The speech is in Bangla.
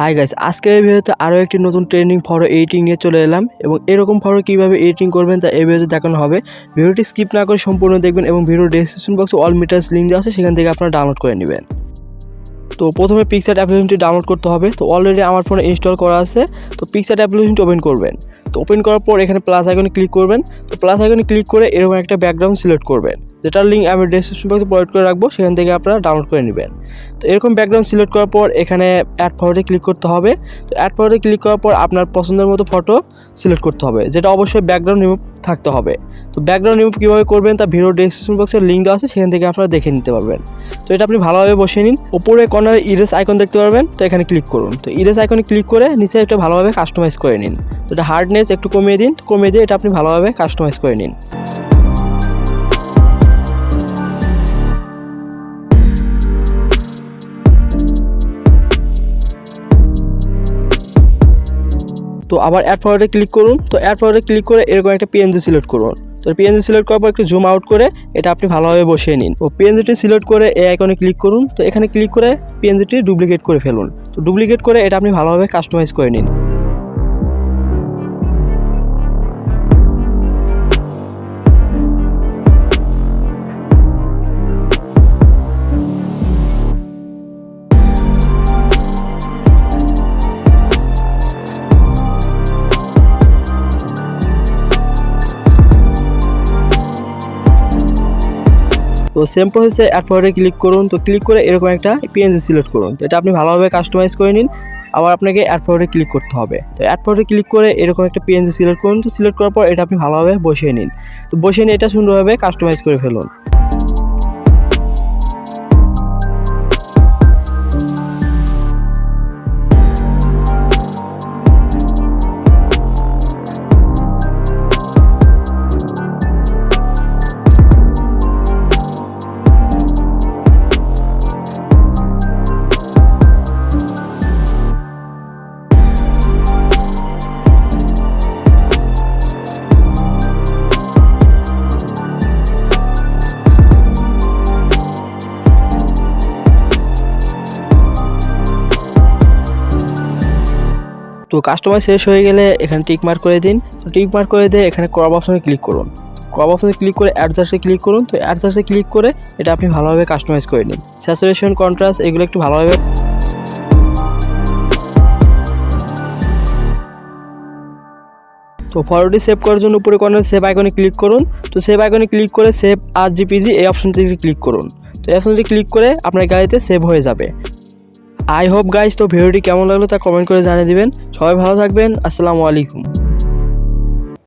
হাই গাইস, আজকের এই ভিডিওতে আরও একটি নতুন ট্রেন্ডিং ফটো এডিটিং নিয়ে চলে এলাম এবং এরকম ফটো কীভাবে এডিটিং করবেন তা এই ভিডিওতে দেখানো হবে। ভিডিওটি স্কিপ না করে সম্পূর্ণ দেখবেন এবং ভিডিওর ডেসক্রিপশন বক্সে অল মিটার্স লিঙ্ক দেওয়া আছে, সেখান থেকে আপনারা ডাউনলোড করে নেবেন। তো প্রথমে পিকচার্ট অ্যাপ্লিকেশনটি ডাউনলোড করতে হবে। তো অলরেডি আমার ফোনে ইনস্টল করা আছে। তো পিকচার্ট অ্যাপ্লিকেশনটি ওপেন করবেন। তো ওপেন করার পর এখানে প্লাস আইকনে ক্লিক করবেন। তো প্লাস আইকনে ক্লিক করে এরকম একটা ব্যাকগ্রাউন্ড সিলেক্ট করবেন, যেটার লিঙ্ক আমি ডেসক্রিপশন বক্সে প্রোভাইড করে রাখবো, সেখান থেকে আপনারা ডাউনলোড করে নেবেন। তো এরকম ব্যাকগ্রাউন্ড সিলেক্ট করার পর এখানে অ্যাড ফটোতে ক্লিক করতে হবে। তো অ্যাড ফটোতে ক্লিক করার পর আপনার পছন্দের মতো ফটো সিলেক্ট করতে হবে, যেটা অবশ্যই ব্যাকগ্রাউন্ড রিমুভ থাকতে হবে। তো ব্যাকগ্রাউন্ড রিমুভ কীভাবে করবেন তা ভিডিও ডেসক্রিপশন বক্সের লিঙ্ক দেওয়া আছে, সেখান থেকে আপনারা দেখে নিতে পারবেন। তো এটা আপনি ভালোভাবে বসিয়ে নিন। উপরে কর্নারে ইরেজ আইকন দেখতে পারবেন, তো এখানে ক্লিক করুন। তো ইরেজ আইকনে ক্লিক করে নিচে এটা ভালোভাবে কাস্টমাইজ করে নিন। তো এটা হার্ডনেস একটু কমিয়ে দিন, কমিয়ে দিয়ে এটা আপনি ভালোভাবে কাস্টমাইজ করে নিন। তো আবার অ্যাড ফরওয়ার্ডে ক্লিক করুন। তো অ্যাড ফরওয়ার্ডে ক্লিক করে এরকম একটা পিএনজি সিলেক্ট করুন। তো পিএনজি সিলেক্ট করার পর একটু জুম আউট করে এটা আপনি ভালোভাবে বসিয়ে নিন। তো পিএনজিটি সিলেক্ট করে এই আইকনে ক্লিক করুন। তো এখানে ক্লিক করে পিএনজিটি ডুপ্লিকেট করে ফেলুন। তো ডুপ্লিকেট করে এটা আপনি ভালোভাবে কাস্টমাইজ করে নিন। তো সেম প্রসেসে অ্যাড ফরওয়ার্ডে ক্লিক করুন। তো ক্লিক করে এরকম একটা পিএনজি সিলেক্ট করুন। তো এটা আপনি ভালোভাবে কাস্টমাইজ করে নিন। আবার আপনাকে অ্যাড ফরওয়ার্ডে ক্লিক করতে হবে। তো অ্যাড ফরওয়ার্ডে ক্লিক করে এরকম একটা পিএনজি সিলেক্ট করুন। তো সিলেক্ট করার পর এটা আপনি ভালোভাবে বসিয়ে নিন। তো বসিয়ে নিয়ে এটা সুন্দরভাবে কাস্টমাইজ করে ফেলুন। তো কাস্টমাইজ শেষ হয়ে গেলে এখানে টিক মার্ক করে দিন। তো টিক মার্ক করে দিয়ে এখানে ক্রপ অপশনে ক্লিক করুন। ক্রপ অপশনে ক্লিক করে অ্যাডজাস্টে ক্লিক করুন। তো অ্যাডজাস্টে ক্লিক করে এটা আপনি ভালোভাবে কাস্টমাইজ করে নিন। স্যাচুরেশন, কন্ট্রাস্ট এগুলো একটু ভালোভাবে। তো ফটোটি সেভ করার জন্য উপরে কর্নারে সেভ আইকনে ক্লিক করুন। তো সেভ আইকনে ক্লিক করে সেভ আজ জিপিজি এই অপশনটিতে ক্লিক করুন। তো এই অপশনটি ক্লিক করে আপনার গ্যালারিতে সেভ হয়ে যাবে। আই হোপ গাইস, তো ভিডিওটি কেমন লাগলো তা কমেন্ট করে জানিয়ে দিবেন। সবাই ভালো থাকবেন। আসসালামু আলাইকুম।